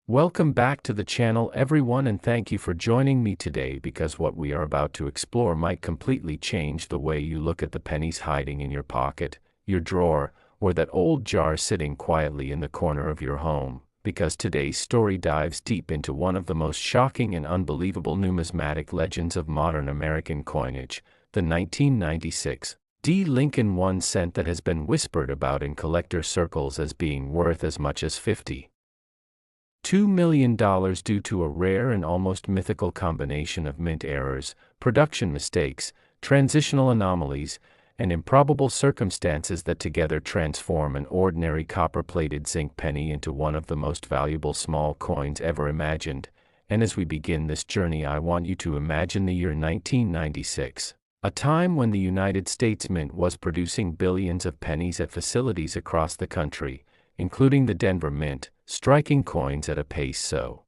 Welcome back to the channel everyone, and thank you for joining me today because what we are about to explore might completely change the way you look at the pennies hiding in your pocket, your drawer, or that old jar sitting quietly in the corner of your home, because today's story dives deep into one of the most shocking and unbelievable numismatic legends of modern American coinage, the 1996 D. Lincoln 1 cent that has been whispered about in collector circles as being worth as much as $52 million due to a rare and almost mythical combination of mint errors, production mistakes, transitional anomalies, and improbable circumstances that together transform an ordinary copper-plated zinc penny into one of the most valuable small coins ever imagined. And as we begin this journey, I want you to imagine the year 1996, a time when the United States Mint was producing billions of pennies at facilities across the country, including the Denver Mint, striking coins at a pace so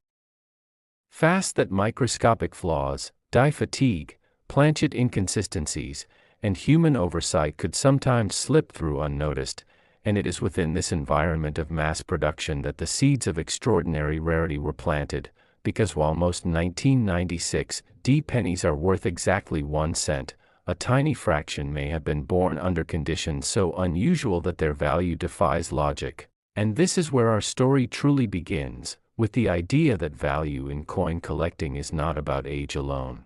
fast that microscopic flaws, die fatigue, planchet inconsistencies, and human oversight could sometimes slip through unnoticed, and it is within this environment of mass production that the seeds of extraordinary rarity were planted, because while most 1996 D pennies are worth exactly 1 cent, a tiny fraction may have been born under conditions so unusual that their value defies logic. And this is where our story truly begins, with the idea that value in coin collecting is not about age alone,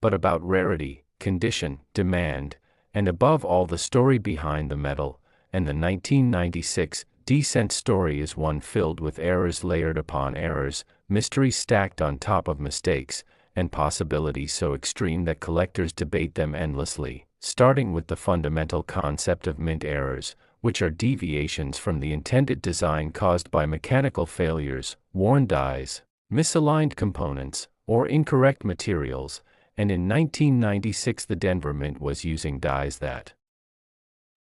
but about rarity, condition, demand, and above all the story behind the metal. And the 1996 D cent story is one filled with errors layered upon errors, mysteries stacked on top of mistakes, and possibilities so extreme that collectors debate them endlessly, starting with the fundamental concept of mint errors, which are deviations from the intended design caused by mechanical failures, worn dies, misaligned components, or incorrect materials. And in 1996 the Denver Mint was using dies that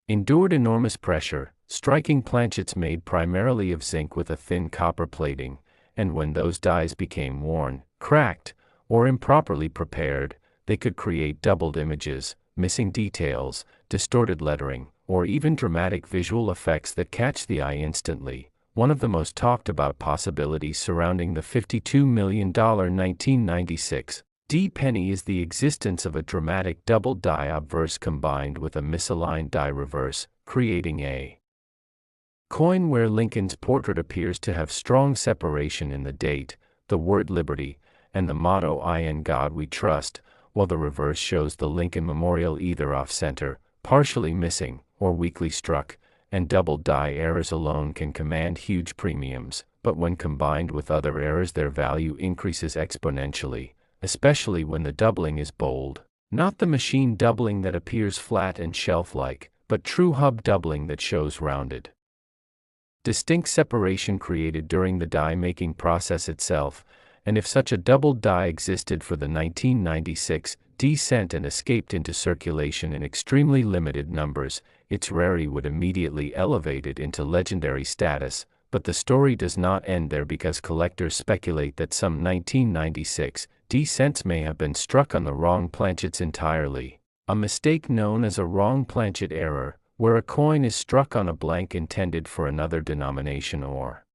endured enormous pressure, striking planchets made primarily of zinc with a thin copper plating, and when those dies became worn, cracked, or improperly prepared, they could create doubled images, missing details, distorted lettering, or even dramatic visual effects that catch the eye instantly. One of the most talked about possibilities surrounding the $52 million 1996 D penny is the existence of a dramatic double die obverse combined with a misaligned die reverse, creating a coin where Lincoln's portrait appears to have strong separation in the date, the word liberty, and the motto "In God We Trust," while the reverse shows the Lincoln Memorial either off-center, partially missing, or weakly struck. And double die errors alone can command huge premiums, but when combined with other errors their value increases exponentially, especially when the doubling is bold, not the machine doubling that appears flat and shelf-like, but true hub doubling that shows rounded, distinct separation created during the die-making process itself. And if such a double die existed for the 1996 D cent and escaped into circulation in extremely limited numbers, its rarity would immediately elevate it into legendary status. But the story does not end there, because collectors speculate that some 1996 D cents may have been struck on the wrong planchets entirely, a mistake known as a wrong planchet error, where a coin is struck on a blank intended for another denomination or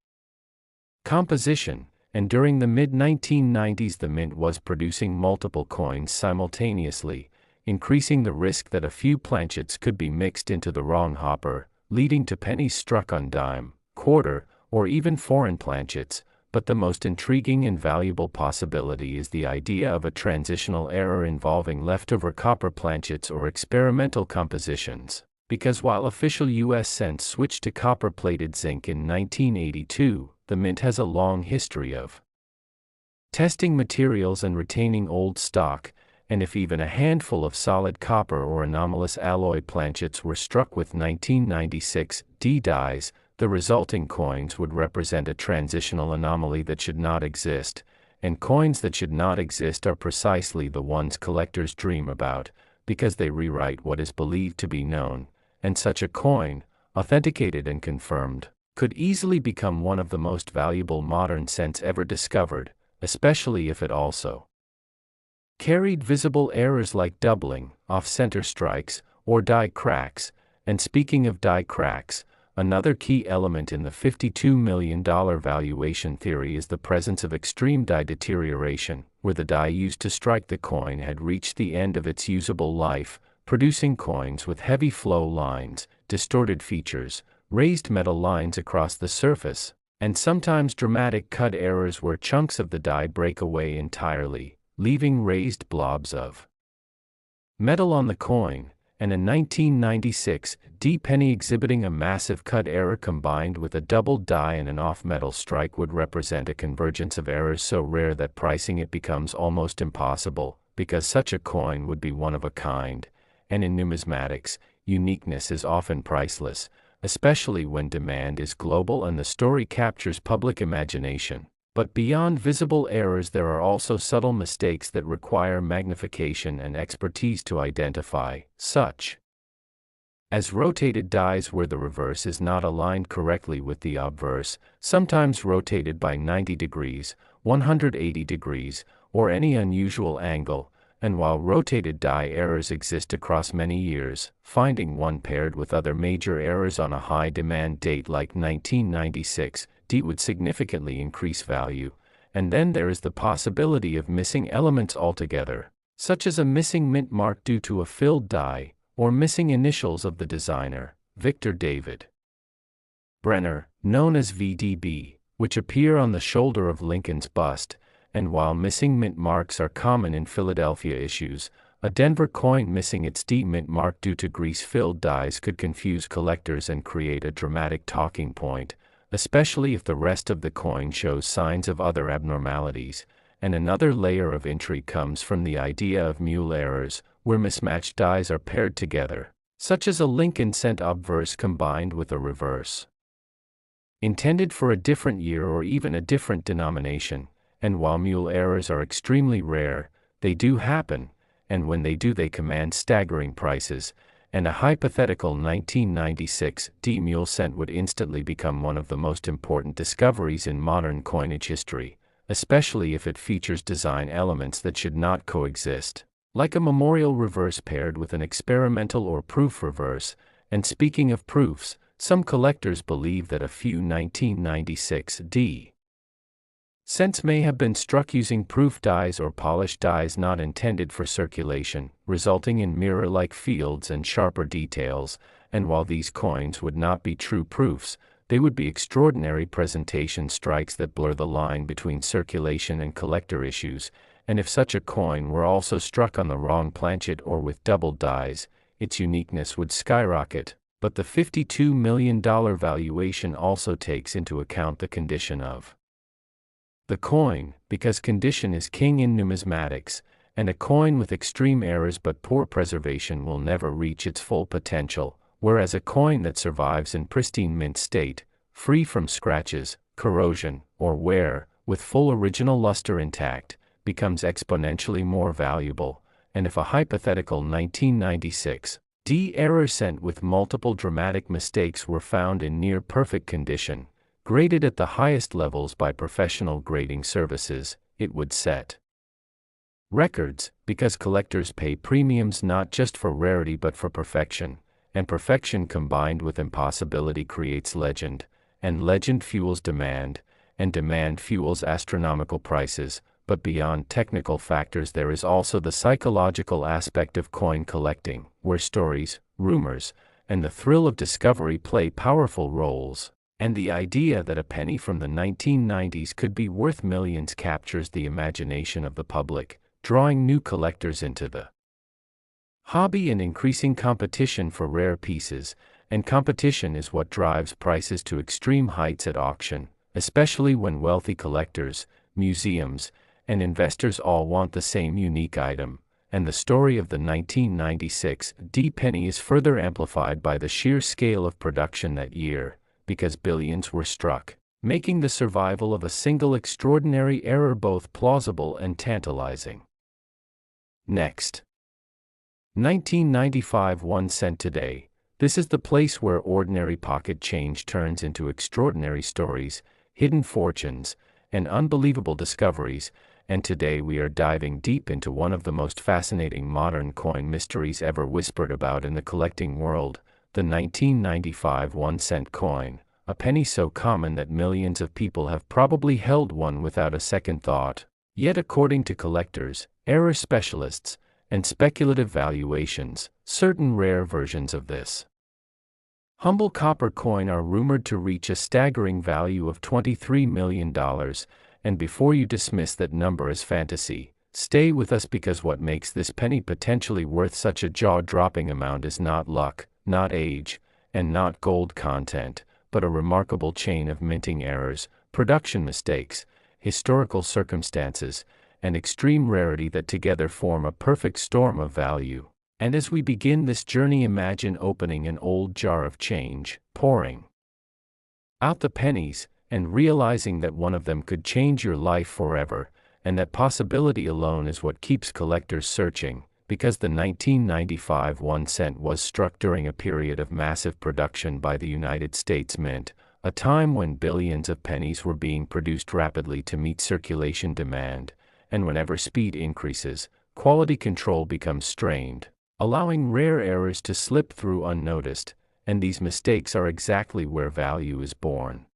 composition. And during the mid-1990s the Mint was producing multiple coins simultaneously, increasing the risk that a few planchets could be mixed into the wrong hopper, leading to pennies struck on dime, quarter, or even foreign planchets. But the most intriguing and valuable possibility is the idea of a transitional error involving leftover copper planchets or experimental compositions, because while official U.S. cents switched to copper-plated zinc in 1982, the Mint has a long history of testing materials and retaining old stock, and if even a handful of solid copper or anomalous alloy planchets were struck with 1996 D dies, the resulting coins would represent a transitional anomaly that should not exist, and coins that should not exist are precisely the ones collectors dream about, because they rewrite what is believed to be known. And such a coin, authenticated and confirmed, could easily become one of the most valuable modern cents ever discovered, especially if it also carried visible errors like doubling, off-center strikes, or die cracks. And speaking of die cracks, Another key element in the $52 million valuation theory is the presence of extreme die deterioration, where the die used to strike the coin had reached the end of its usable life, producing coins with heavy flow lines, distorted features, raised metal lines across the surface, and sometimes dramatic cut errors where chunks of the die break away entirely, leaving raised blobs of metal on the coin. And a 1996 D penny exhibiting a massive cut error combined with a double die and an off-metal strike would represent a convergence of errors so rare that pricing it becomes almost impossible, because such a coin would be one of a kind, and in numismatics, uniqueness is often priceless, especially when demand is global and the story captures public imagination. But beyond visible errors, there are also subtle mistakes that require magnification and expertise to identify, such as rotated dies where the reverse is not aligned correctly with the obverse, sometimes rotated by 90 degrees, 180 degrees, or any unusual angle, and while rotated die errors exist across many years, finding one paired with other major errors on a high-demand date like 1996, D would significantly increase value, and then there is the possibility of missing elements altogether, such as a missing mint mark due to a filled die, or missing initials of the designer, Victor David Brenner, known as VDB, which appear on the shoulder of Lincoln's bust, and while missing mint marks are common in Philadelphia issues, a Denver coin missing its D mint mark due to grease-filled dies could confuse collectors and create a dramatic talking point, especially if the rest of the coin shows signs of other abnormalities. And another layer of intrigue comes from the idea of mule errors, where mismatched dies are paired together, such as a Lincoln cent obverse combined with a reverse, intended for a different year or even a different denomination. And while mule errors are extremely rare, they do happen, and when they do they command staggering prices, and a hypothetical 1996 D mule cent would instantly become one of the most important discoveries in modern coinage history, especially if it features design elements that should not coexist, like a memorial reverse paired with an experimental or proof reverse. And speaking of proofs, some collectors believe that a few 1996 D cents may have been struck using proof dies or polished dies not intended for circulation, resulting in mirror-like fields and sharper details. And while these coins would not be true proofs, they would be extraordinary presentation strikes that blur the line between circulation and collector issues. And if such a coin were also struck on the wrong planchet or with double dies, its uniqueness would skyrocket. But the $52 million valuation also takes into account the condition of the coin, because condition is king in numismatics, and a coin with extreme errors but poor preservation will never reach its full potential, whereas a coin that survives in pristine mint state, free from scratches, corrosion, or wear, with full original luster intact, becomes exponentially more valuable. And if a hypothetical 1996 D error cent with multiple dramatic mistakes were found in near perfect condition, graded at the highest levels by professional grading services, it would set records, because collectors pay premiums not just for rarity but for perfection, and perfection combined with impossibility creates legend, and legend fuels demand, and demand fuels astronomical prices. But beyond technical factors, there is also the psychological aspect of coin collecting, where stories, rumors, and the thrill of discovery play powerful roles. And the idea that a penny from the 1990s could be worth millions captures the imagination of the public, drawing new collectors into the hobby and increasing competition for rare pieces. And competition is what drives prices to extreme heights at auction, especially when wealthy collectors, museums, and investors all want the same unique item. And the story of the 1996 D penny is further amplified by the sheer scale of production that year, because billions were struck, making the survival of a single extraordinary error both plausible and tantalizing. Next. 1995 1 cent today. This is the place where ordinary pocket change turns into extraordinary stories, hidden fortunes, and unbelievable discoveries. And today we are diving deep into one of the most fascinating modern coin mysteries ever whispered about in the collecting world, the 1995 1-cent coin, a penny so common that millions of people have probably held one without a second thought. Yet according to collectors, error specialists, and speculative valuations, certain rare versions of this humble copper coin are rumored to reach a staggering value of $23 million, and before you dismiss that number as fantasy, stay with us because what makes this penny potentially worth such a jaw-dropping amount is not luck, not age, and not gold content, but a remarkable chain of minting errors, production mistakes, historical circumstances, and extreme rarity that together form a perfect storm of value. And as we begin this journey, imagine opening an old jar of change, pouring out the pennies, and realizing that one of them could change your life forever, and that possibility alone is what keeps collectors searching, because the 1995 1-cent was struck during a period of massive production by the United States Mint, a time when billions of pennies were being produced rapidly to meet circulation demand, and whenever speed increases, quality control becomes strained, allowing rare errors to slip through unnoticed, and these mistakes are exactly where value is born.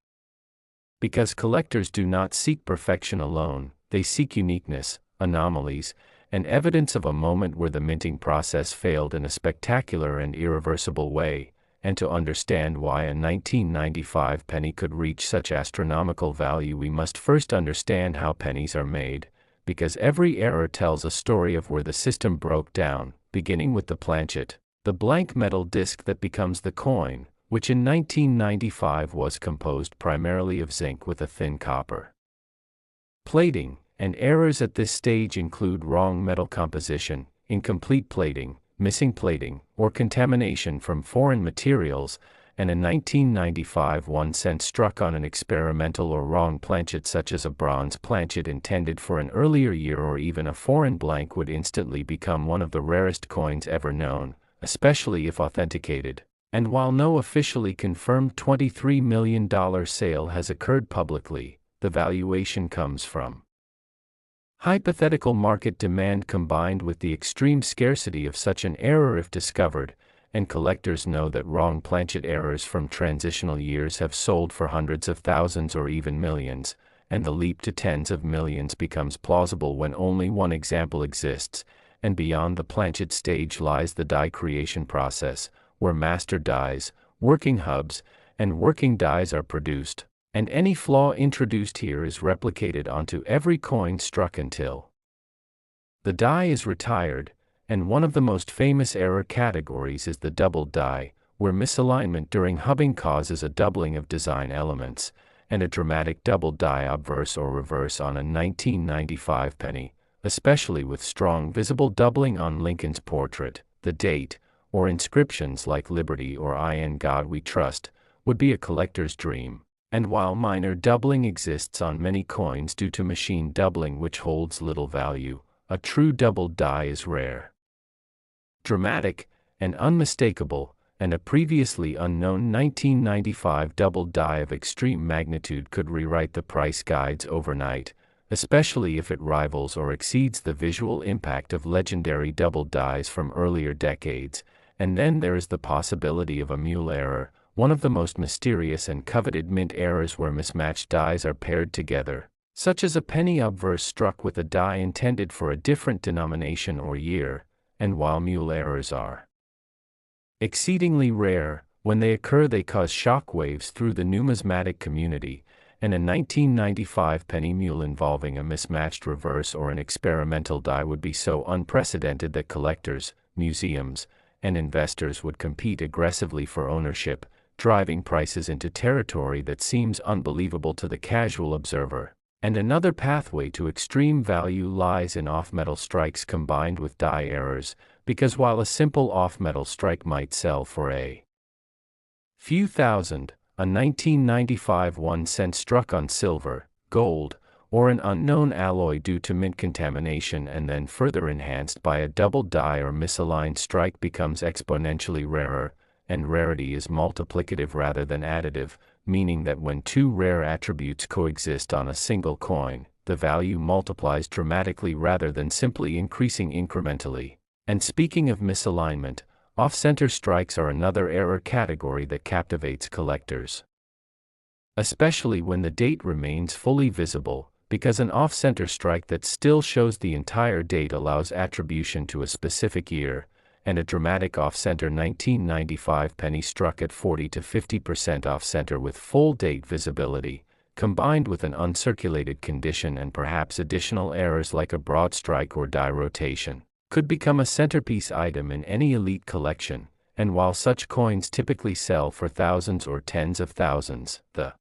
Because collectors do not seek perfection alone, they seek uniqueness, anomalies, and evidence of a moment where the minting process failed in a spectacular and irreversible way. And to understand why a 1995 penny could reach such astronomical value, we must first understand how pennies are made, because every error tells a story of where the system broke down, beginning with the planchet, the blank metal disc that becomes the coin, which in 1995 was composed primarily of zinc with a thin copper plating, and errors at this stage include wrong metal composition, incomplete plating, missing plating, or contamination from foreign materials, and a 1995 1-cent struck on an experimental or wrong planchet such as a bronze planchet intended for an earlier year or even a foreign blank would instantly become one of the rarest coins ever known, especially if authenticated. And while no officially confirmed $23 million sale has occurred publicly, the valuation comes from hypothetical market demand combined with the extreme scarcity of such an error if discovered, and collectors know that wrong planchet errors from transitional years have sold for hundreds of thousands or even millions, and the leap to tens of millions becomes plausible when only one example exists, and beyond the planchet stage lies the die creation process, where master dies, working hubs, and working dies are produced, and any flaw introduced here is replicated onto every coin struck until the die is retired. And one of the most famous error categories is the doubled die, where misalignment during hubbing causes a doubling of design elements, and a dramatic double die obverse or reverse on a 1995 penny, especially with strong visible doubling on Lincoln's portrait, the date, or inscriptions like Liberty or In God We Trust, would be a collector's dream. And while minor doubling exists on many coins due to machine doubling which holds little value, a true doubled die is rare, dramatic, and unmistakable, and a previously unknown 1995 doubled die of extreme magnitude could rewrite the price guides overnight, especially if it rivals or exceeds the visual impact of legendary doubled dies from earlier decades. And then there is the possibility of a mule error, one of the most mysterious and coveted mint errors where mismatched dies are paired together, such as a penny obverse struck with a die intended for a different denomination or year. And while mule errors are exceedingly rare, when they occur they cause shock waves through the numismatic community, and a 1995 penny mule involving a mismatched reverse or an experimental die would be so unprecedented that collectors, museums, and investors would compete aggressively for ownership, driving prices into territory that seems unbelievable to the casual observer. And another pathway to extreme value lies in off-metal strikes combined with die errors, because while a simple off-metal strike might sell for a few thousand, a 1995 1-cent struck on silver, gold, or an unknown alloy due to mint contamination and then further enhanced by a double die or misaligned strike becomes exponentially rarer, and rarity is multiplicative rather than additive, meaning that when two rare attributes coexist on a single coin, the value multiplies dramatically rather than simply increasing incrementally. And speaking of misalignment, Off-center strikes are another error category that captivates collectors, especially when the date remains fully visible, because an off-center strike that still shows the entire date allows attribution to a specific year, and a dramatic off-center 1995 penny struck at 40 to 50% off-center with full date visibility, combined with an uncirculated condition and perhaps additional errors like a broad strike or die rotation, could become a centerpiece item in any elite collection. And while such coins typically sell for thousands or tens of thousands, the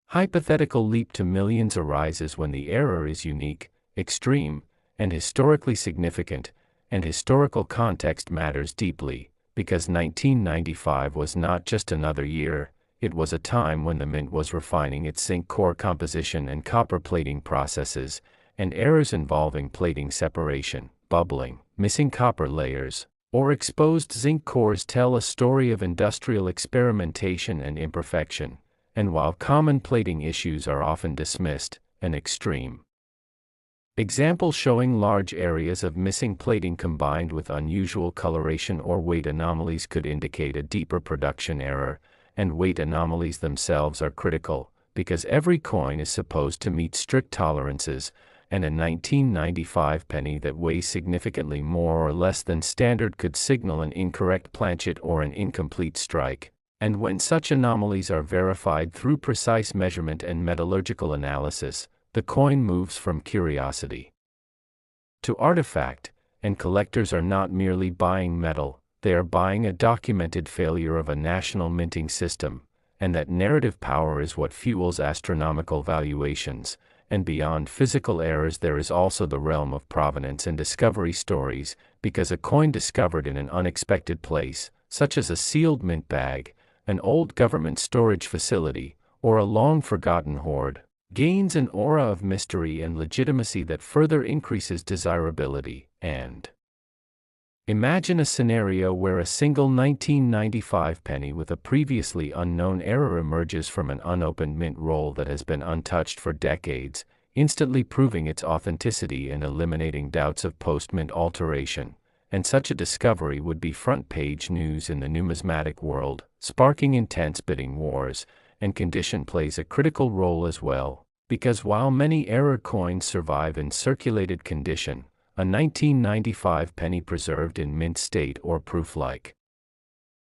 hypothetical leap to millions arises when the error is unique, extreme, and historically significant, and historical context matters deeply, because 1995 was not just another year, it was a time when the mint was refining its zinc core composition and copper plating processes, and errors involving plating separation, bubbling, missing copper layers, or exposed zinc cores tell a story of industrial experimentation and imperfection. And while common plating issues are often dismissed, an extreme example showing large areas of missing plating combined with unusual coloration or weight anomalies could indicate a deeper production error, and weight anomalies themselves are critical, because every coin is supposed to meet strict tolerances, and a 1995 penny that weighs significantly more or less than standard could signal an incorrect planchet or an incomplete strike. And when such anomalies are verified through precise measurement and metallurgical analysis, the coin moves from curiosity to artifact, and collectors are not merely buying metal, they are buying a documented failure of a national minting system, and that narrative power is what fuels astronomical valuations. And beyond physical errors there is also the realm of provenance and discovery stories, because a coin discovered in an unexpected place, such as a sealed mint bag, an old government storage facility, or a long-forgotten hoard, gains an aura of mystery and legitimacy that further increases desirability. And imagine a scenario where a single 1995 penny with a previously unknown error emerges from an unopened mint roll that has been untouched for decades, instantly proving its authenticity and eliminating doubts of post-mint alteration. And such a discovery would be front-page news in the numismatic world, sparking intense bidding wars, and condition plays a critical role as well, because while many error coins survive in circulated condition, a 1995 penny preserved in mint state or proof-like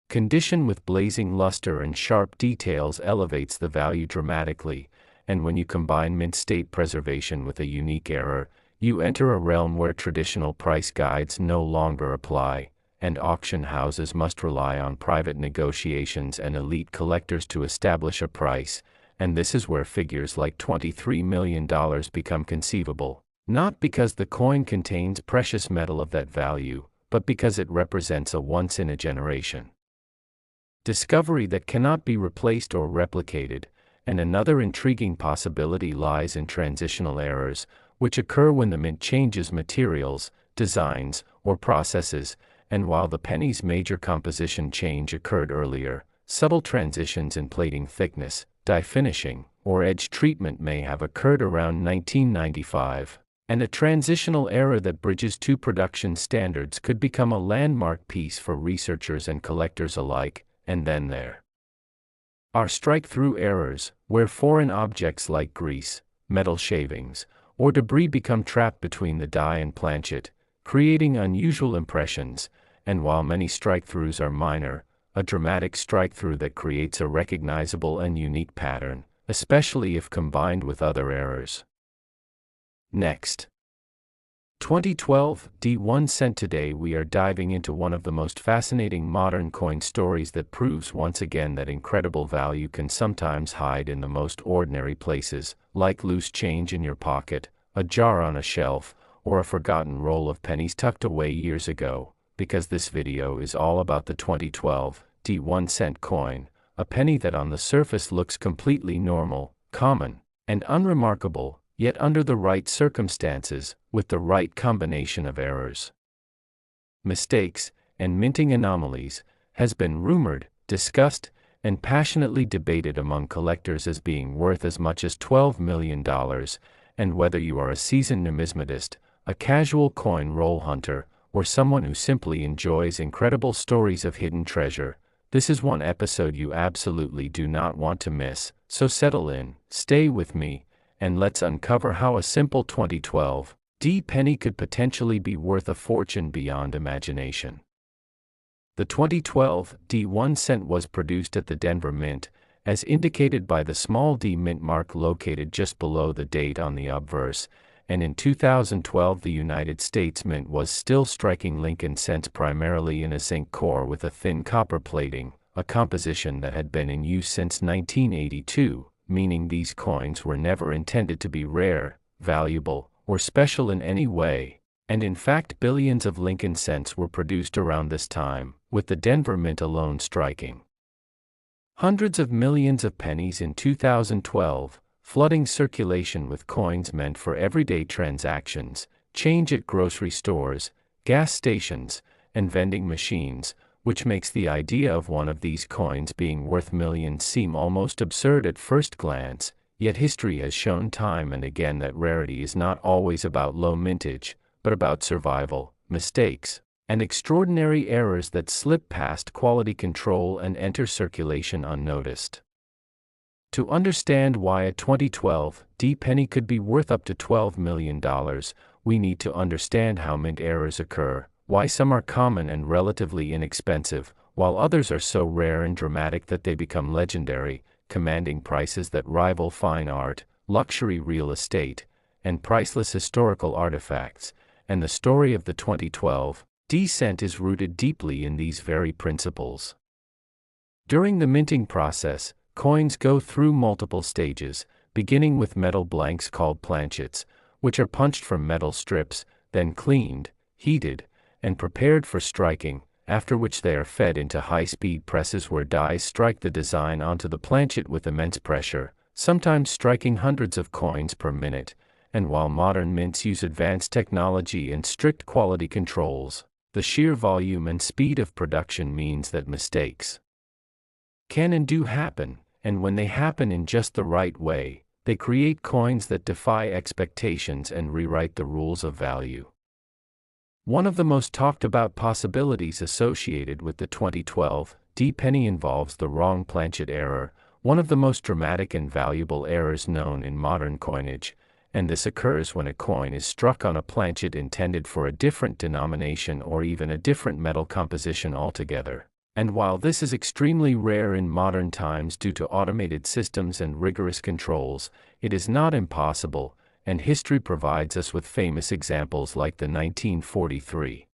condition with blazing luster and sharp details elevates the value dramatically, and when you combine mint state preservation with a unique error, you enter a realm where traditional price guides no longer apply, and auction houses must rely on private negotiations and elite collectors to establish a price, and this is where figures like $23 million become conceivable, not because the coin contains precious metal of that value, but because it represents a once-in-a-generation discovery that cannot be replaced or replicated. And another intriguing possibility lies in transitional errors, which occur when the mint changes materials, designs, or processes, and while the penny's major composition change occurred earlier, subtle transitions in plating thickness, die finishing, or edge treatment may have occurred around 1995, and a transitional error that bridges two production standards could become a landmark piece for researchers and collectors alike. And then there are strike-through errors, where foreign objects like grease, metal shavings, or debris become trapped between the die and planchet, creating unusual impressions. And while many strike-throughs are minor, a dramatic strike-through that creates a recognizable and unique pattern, especially if combined with other errors. Next, 2012 D1 cent. Today we are diving into one of the most fascinating modern coin stories that proves once again that incredible value can sometimes hide in the most ordinary places, like loose change in your pocket, a jar on a shelf, or a forgotten roll of pennies tucked away years ago. Because this video is all about the 2012 D1 cent coin, a penny that on the surface looks completely normal, common, and unremarkable, yet under the right circumstances, with the right combination of errors, mistakes, and minting anomalies, has been rumored, discussed, and passionately debated among collectors as being worth as much as $12 million, and whether you are a seasoned numismatist, a casual coin roll hunter, or someone who simply enjoys incredible stories of hidden treasure, this is one episode you absolutely do not want to miss. So settle in, stay with me, and let's uncover how a simple 2012 D penny could potentially be worth a fortune beyond imagination. The 2012 D 1 cent was produced at the Denver Mint, as indicated by the small D mint mark located just below the date on the obverse, and in 2012 the United States Mint was still striking Lincoln cents primarily in a zinc core with a thin copper plating, a composition that had been in use since 1982, meaning these coins were never intended to be rare, valuable, or special in any way. And in fact billions of Lincoln cents were produced around this time, with the Denver Mint alone striking hundreds of millions of pennies in 2012, flooding circulation with coins meant for everyday transactions, change at grocery stores, gas stations, and vending machines, which makes the idea of one of these coins being worth millions seem almost absurd at first glance. Yet history has shown time and again that rarity is not always about low mintage, but about survival, mistakes, and extraordinary errors that slip past quality control and enter circulation unnoticed. To understand why a 2012 D penny could be worth up to $12 million, we need to understand how mint errors occur, why some are common and relatively inexpensive, while others are so rare and dramatic that they become legendary, commanding prices that rival fine art, luxury real estate, and priceless historical artifacts. And the story of the 2012 D cent is rooted deeply in these very principles. During the minting process, coins go through multiple stages, beginning with metal blanks called planchets, which are punched from metal strips, then cleaned, heated, and prepared for striking, after which they are fed into high-speed presses where dies strike the design onto the planchet with immense pressure, sometimes striking hundreds of coins per minute. And while modern mints use advanced technology and strict quality controls, the sheer volume and speed of production means that mistakes can and do happen, and when they happen in just the right way, they create coins that defy expectations and rewrite the rules of value. One of the most talked about possibilities associated with the 2012 D penny involves the wrong planchet error, one of the most dramatic and valuable errors known in modern coinage, and this occurs when a coin is struck on a planchet intended for a different denomination or even a different metal composition altogether. And while this is extremely rare in modern times due to automated systems and rigorous controls, it is not impossible, and history provides us with famous examples like the 1943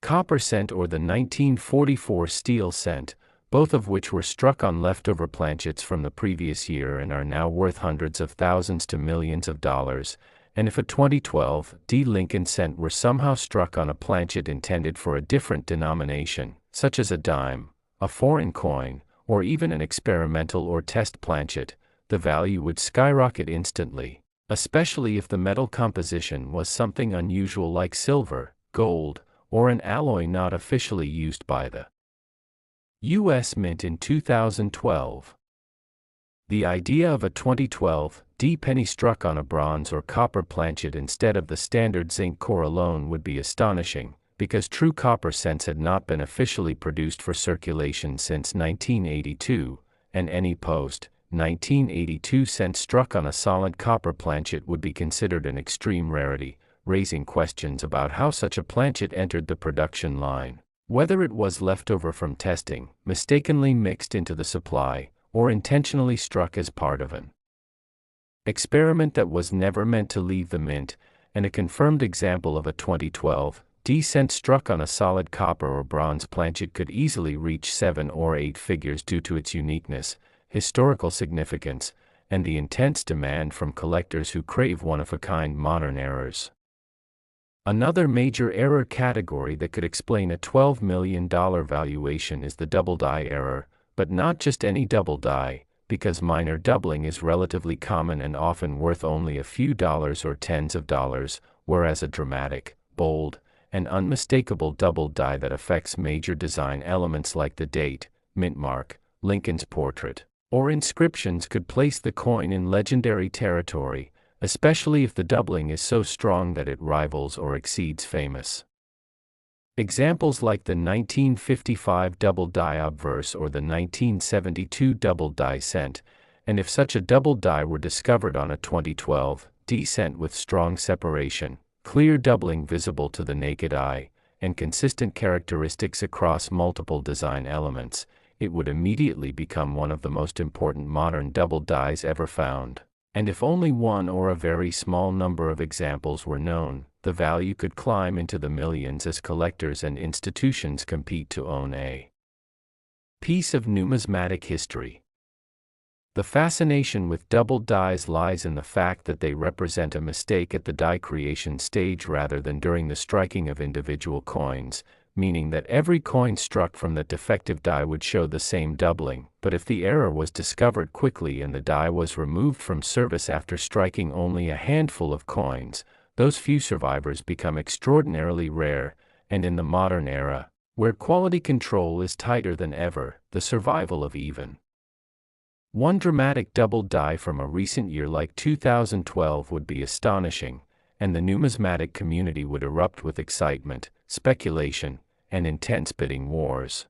copper cent or the 1944 steel cent, both of which were struck on leftover planchets from the previous year and are now worth hundreds of thousands to millions of dollars. And if a 2012 D Lincoln cent were somehow struck on a planchet intended for a different denomination, such as a dime, a foreign coin, or even an experimental or test planchet, the value would skyrocket instantly, especially if the metal composition was something unusual like silver, gold, or an alloy not officially used by the U.S. Mint in 2012. The idea of a 2012 D penny struck on a bronze or copper planchet instead of the standard zinc core alone would be astonishing, because true copper cents had not been officially produced for circulation since 1982, and any post-1982 cent struck on a solid copper planchet would be considered an extreme rarity, raising questions about how such a planchet entered the production line. Whether it was leftover from testing, mistakenly mixed into the supply, or intentionally struck as part of an experiment that was never meant to leave the mint, and a confirmed example of a 2012 D cent struck on a solid copper or bronze planchet could easily reach 7 or 8 figures due to its uniqueness, historical significance, and the intense demand from collectors who crave one-of-a-kind modern errors. Another major error category that could explain a $12 million valuation is the double die error, but not just any double die, because minor doubling is relatively common and often worth only a few dollars or tens of dollars, whereas a dramatic, bold, and unmistakable double die that affects major design elements like the date, mint mark, Lincoln's portrait, or inscriptions could place the coin in legendary territory, especially if the doubling is so strong that it rivals or exceeds famous Examples like the 1955 double die obverse or the 1972 double die cent, and if such a double die were discovered on a 2012 D cent with strong separation, clear doubling visible to the naked eye, and consistent characteristics across multiple design elements, it would immediately become one of the most important modern double dies ever found. And if only one or a very small number of examples were known, the value could climb into the millions as collectors and institutions compete to own a piece of numismatic history. The fascination with double dies lies in the fact that they represent a mistake at the die creation stage rather than during the striking of individual coins, meaning that every coin struck from the defective die would show the same doubling, but if the error was discovered quickly and the die was removed from service after striking only a handful of coins, those few survivors become extraordinarily rare, and in the modern era, where quality control is tighter than ever, the survival of even one dramatic double die from a recent year like 2012 would be astonishing, and the numismatic community would erupt with excitement, speculation, and intense bidding wars.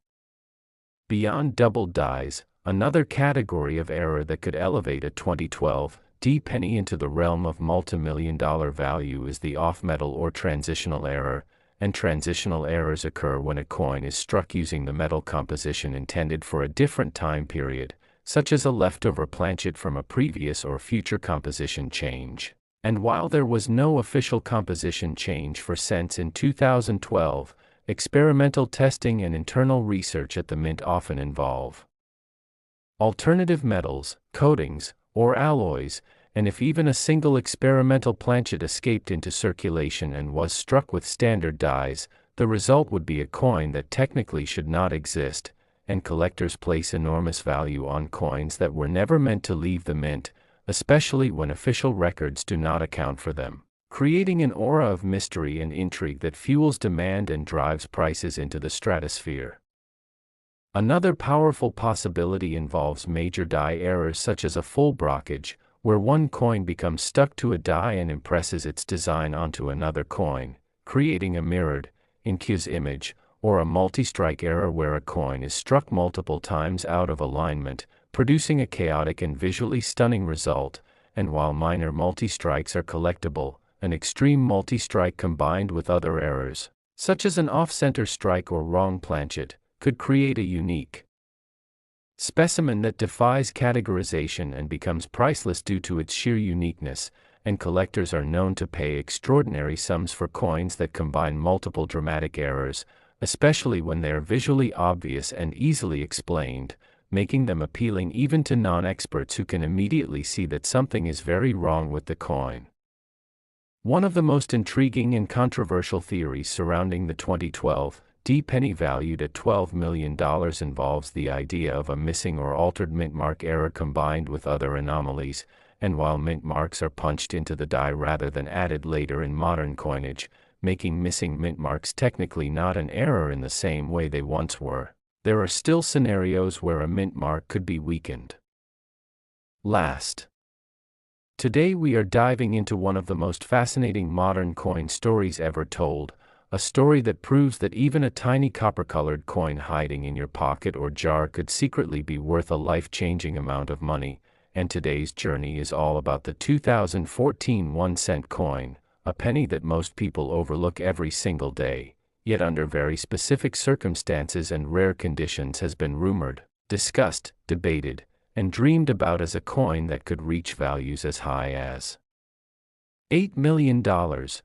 Beyond double dies, another category of error that could elevate a 2012 D penny into the realm of multimillion-dollar value is the off-metal or transitional error, and transitional errors occur when a coin is struck using the metal composition intended for a different time period, such as a leftover planchet from a previous or future composition change. And while there was no official composition change for cents in 2012, experimental testing and internal research at the mint often involve alternative metals, coatings, or alloys, and if even a single experimental planchet escaped into circulation and was struck with standard dies, the result would be a coin that technically should not exist, and collectors place enormous value on coins that were never meant to leave the mint, especially when official records do not account for them, creating an aura of mystery and intrigue that fuels demand and drives prices into the stratosphere. Another powerful possibility involves major die errors such as a full brockage, where one coin becomes stuck to a die and impresses its design onto another coin, creating a mirrored, incuse image, or a multi-strike error where a coin is struck multiple times out of alignment, producing a chaotic and visually stunning result. And while minor multi-strikes are collectible, an extreme multi-strike combined with other errors, such as an off-center strike or wrong planchet, could create a unique specimen that defies categorization and becomes priceless due to its sheer uniqueness, and collectors are known to pay extraordinary sums for coins that combine multiple dramatic errors, especially when they are visually obvious and easily explained, making them appealing even to non-experts who can immediately see that something is very wrong with the coin. One of the most intriguing and controversial theories surrounding the 2012 D penny valued at $12 million involves the idea of a missing or altered mint mark error combined with other anomalies, and while mint marks are punched into the die rather than added later in modern coinage, making missing mint marks technically not an error in the same way they once were, there are still scenarios where a mint mark could be weakened. Last. Today we are diving into one of the most fascinating modern coin stories ever told, a story that proves that even a tiny copper-colored coin hiding in your pocket or jar could secretly be worth a life-changing amount of money, and today's journey is all about the 2014 1-cent coin, a penny that most people overlook every single day, yet under very specific circumstances and rare conditions has been rumored, discussed, debated, and dreamed about as a coin that could reach values as high as $8 million.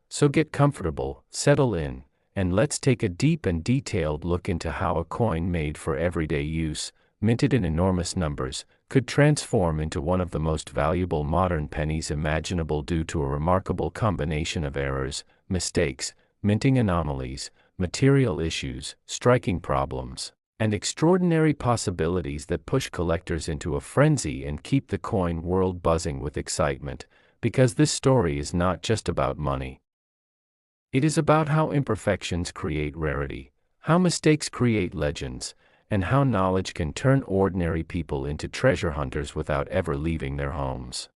So get comfortable, settle in, and let's take a deep and detailed look into how a coin made for everyday use, minted in enormous numbers, could transform into one of the most valuable modern pennies imaginable due to a remarkable combination of errors, mistakes, minting anomalies, material issues, striking problems, and extraordinary possibilities that push collectors into a frenzy and keep the coin world buzzing with excitement, because this story is not just about money. It is about how imperfections create rarity, how mistakes create legends, and how knowledge can turn ordinary people into treasure hunters without ever leaving their homes.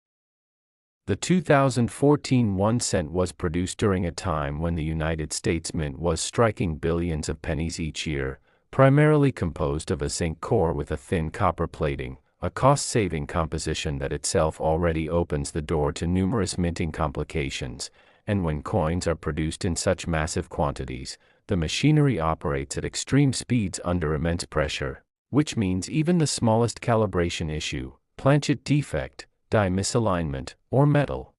The 2014 1 cent was produced during a time when the United States Mint was striking billions of pennies each year, primarily composed of a zinc core with a thin copper plating, a cost-saving composition that itself already opens the door to numerous minting complications, and when coins are produced in such massive quantities, the machinery operates at extreme speeds under immense pressure, which means even the smallest calibration issue, planchet defect, die misalignment, or metal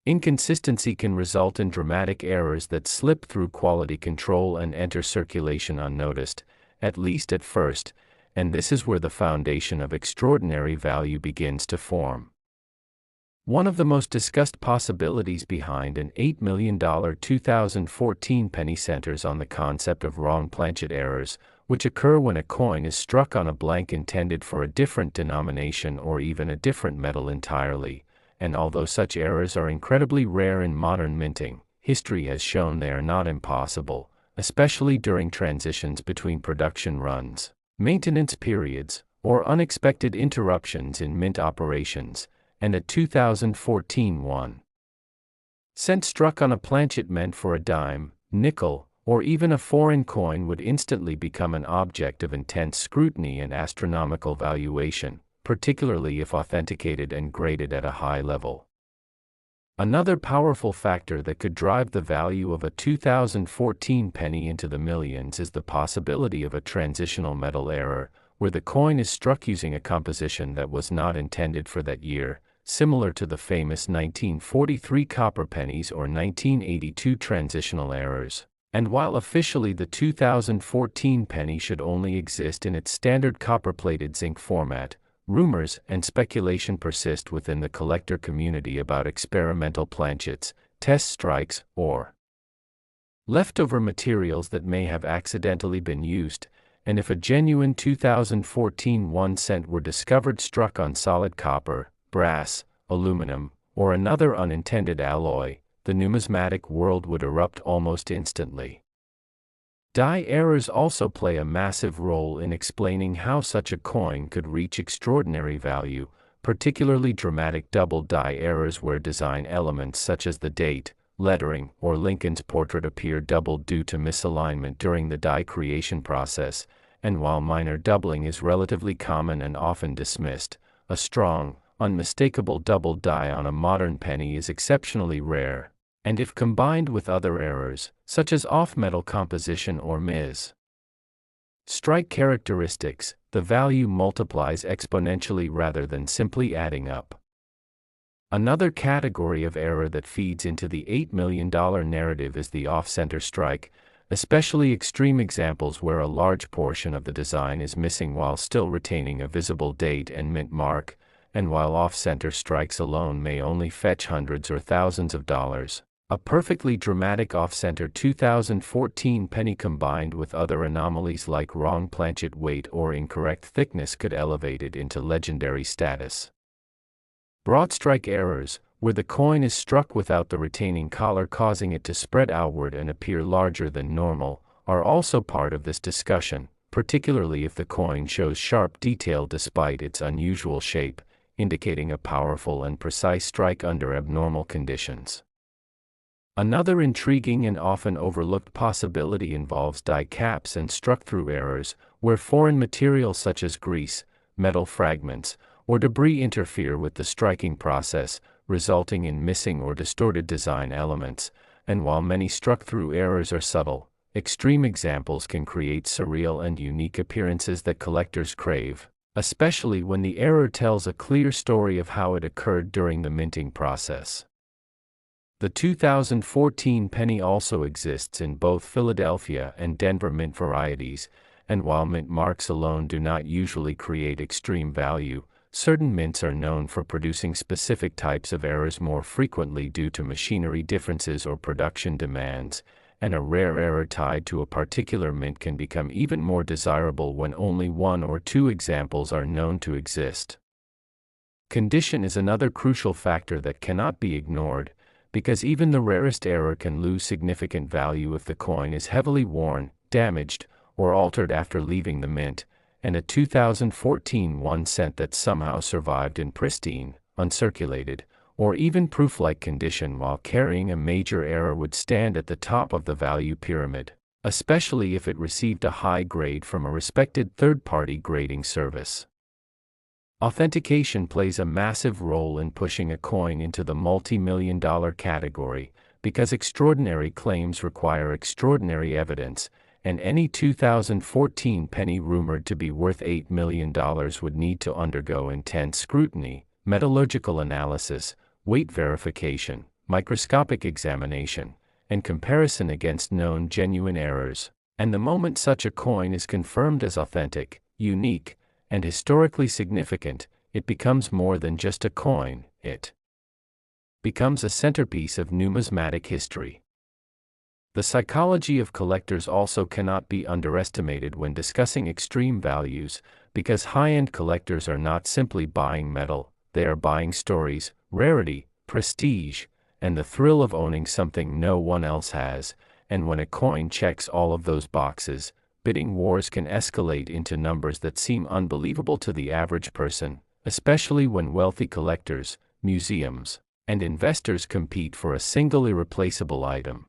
inconsistency can result in dramatic errors that slip through quality control and enter circulation unnoticed, at least at first, and this is where the foundation of extraordinary value begins to form. One of the most discussed possibilities behind an $8 million 2014 penny centers on the concept of wrong planchet errors, which occur when a coin is struck on a blank intended for a different denomination or even a different metal entirely, and although such errors are incredibly rare in modern minting, history has shown they are not impossible, especially during transitions between production runs, maintenance periods, or unexpected interruptions in mint operations, and a 2014 1 cent struck on a planchet meant for a dime, nickel, or even a foreign coin would instantly become an object of intense scrutiny and astronomical valuation, particularly if authenticated and graded at a high level. Another powerful factor that could drive the value of a 2014 penny into the millions is the possibility of a transitional metal error, where the coin is struck using a composition that was not intended for that year, similar to the famous 1943 copper pennies or 1982 transitional errors. And while officially the 2014 penny should only exist in its standard copper-plated zinc format, rumors and speculation persist within the collector community about experimental planchets, test strikes, or leftover materials that may have accidentally been used, and if a genuine 2014 1 cent were discovered struck on solid copper, brass, aluminum, or another unintended alloy, the numismatic world would erupt almost instantly. Die errors also play a massive role in explaining how such a coin could reach extraordinary value, particularly dramatic double die errors where design elements such as the date, lettering, or Lincoln's portrait appear doubled due to misalignment during the die creation process, and while minor doubling is relatively common and often dismissed, a strong, unmistakable double die on a modern penny is exceptionally rare, and if combined with other errors, such as off-metal composition or strike characteristics, the value multiplies exponentially rather than simply adding up. Another category of error that feeds into the $8 million narrative is the off-center strike, especially extreme examples where a large portion of the design is missing while still retaining a visible date and mint mark, and while off-center strikes alone may only fetch hundreds or thousands of dollars. A perfectly dramatic off-center 2014 penny combined with other anomalies like wrong planchet weight or incorrect thickness could elevate it into legendary status. Broad strike errors, where the coin is struck without the retaining collar causing it to spread outward and appear larger than normal, are also part of this discussion, particularly if the coin shows sharp detail despite its unusual shape, indicating a powerful and precise strike under abnormal conditions. Another intriguing and often overlooked possibility involves die caps and struck-through errors, where foreign materials such as grease, metal fragments, or debris interfere with the striking process, resulting in missing or distorted design elements, and while many struck-through errors are subtle, extreme examples can create surreal and unique appearances that collectors crave, especially when the error tells a clear story of how it occurred during the minting process. The 2014 penny also exists in both Philadelphia and Denver mint varieties, and while mint marks alone do not usually create extreme value, certain mints are known for producing specific types of errors more frequently due to machinery differences or production demands, and a rare error tied to a particular mint can become even more desirable when only one or two examples are known to exist. Condition is another crucial factor that cannot be ignored, because even the rarest error can lose significant value if the coin is heavily worn, damaged, or altered after leaving the mint, and a 2014 1 cent that somehow survived in pristine, uncirculated, or even proof-like condition, while carrying a major error would stand at the top of the value pyramid, especially if it received a high grade from a respected third-party grading service. Authentication plays a massive role in pushing a coin into the multi-million-dollar category, because extraordinary claims require extraordinary evidence, and any 2014 penny rumored to be worth $8 million would need to undergo intense scrutiny, metallurgical analysis, weight verification, microscopic examination, and comparison against known genuine errors. And the moment such a coin is confirmed as authentic, unique, and historically significant, it becomes more than just a coin, it becomes a centerpiece of numismatic history. The psychology of collectors also cannot be underestimated when discussing extreme values, because high-end collectors are not simply buying metal, they are buying stories, rarity, prestige, and the thrill of owning something no one else has. And when a coin checks all of those boxes, bidding wars can escalate into numbers that seem unbelievable to the average person, especially when wealthy collectors, museums, and investors compete for a single irreplaceable item.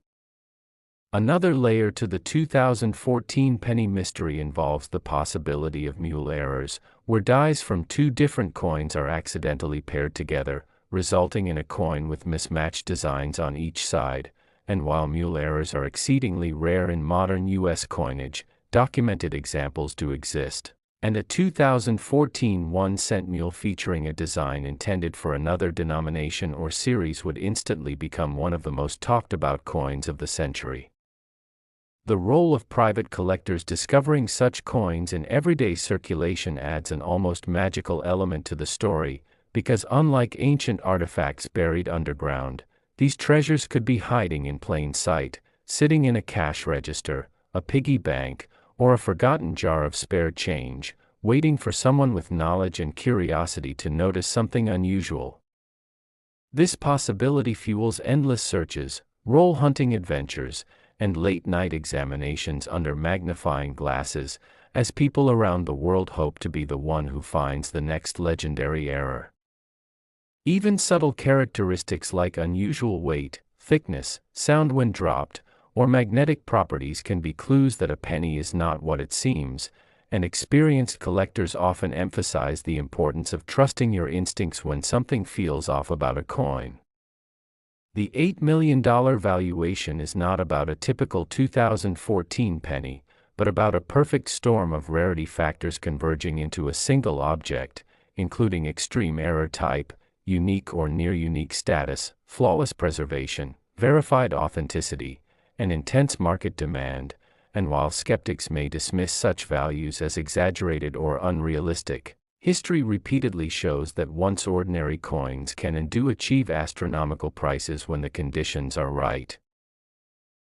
Another layer to the 2014 penny mystery involves the possibility of mule errors, where dies from two different coins are accidentally paired together, resulting in a coin with mismatched designs on each side. And while mule errors are exceedingly rare in modern U.S. coinage, documented examples do exist. And a 2014 1-cent mule featuring a design intended for another denomination or series would instantly become one of the most talked about coins of the century. The role of private collectors discovering such coins in everyday circulation adds an almost magical element to the story, because unlike ancient artifacts buried underground, these treasures could be hiding in plain sight, sitting in a cash register, a piggy bank, or a forgotten jar of spare change, waiting for someone with knowledge and curiosity to notice something unusual. This possibility fuels endless searches, roll hunting adventures, and late-night examinations under magnifying glasses, as people around the world hope to be the one who finds the next legendary error. Even subtle characteristics like unusual weight, thickness, sound when dropped, or magnetic properties can be clues that a penny is not what it seems, and experienced collectors often emphasize the importance of trusting your instincts when something feels off about a coin. The $8 million valuation is not about a typical 2014 penny, but about a perfect storm of rarity factors converging into a single object, including extreme error type, unique or near-unique status, flawless preservation, verified authenticity, and intense market demand. And while skeptics may dismiss such values as exaggerated or unrealistic, history repeatedly shows that once ordinary coins can and do achieve astronomical prices when the conditions are right.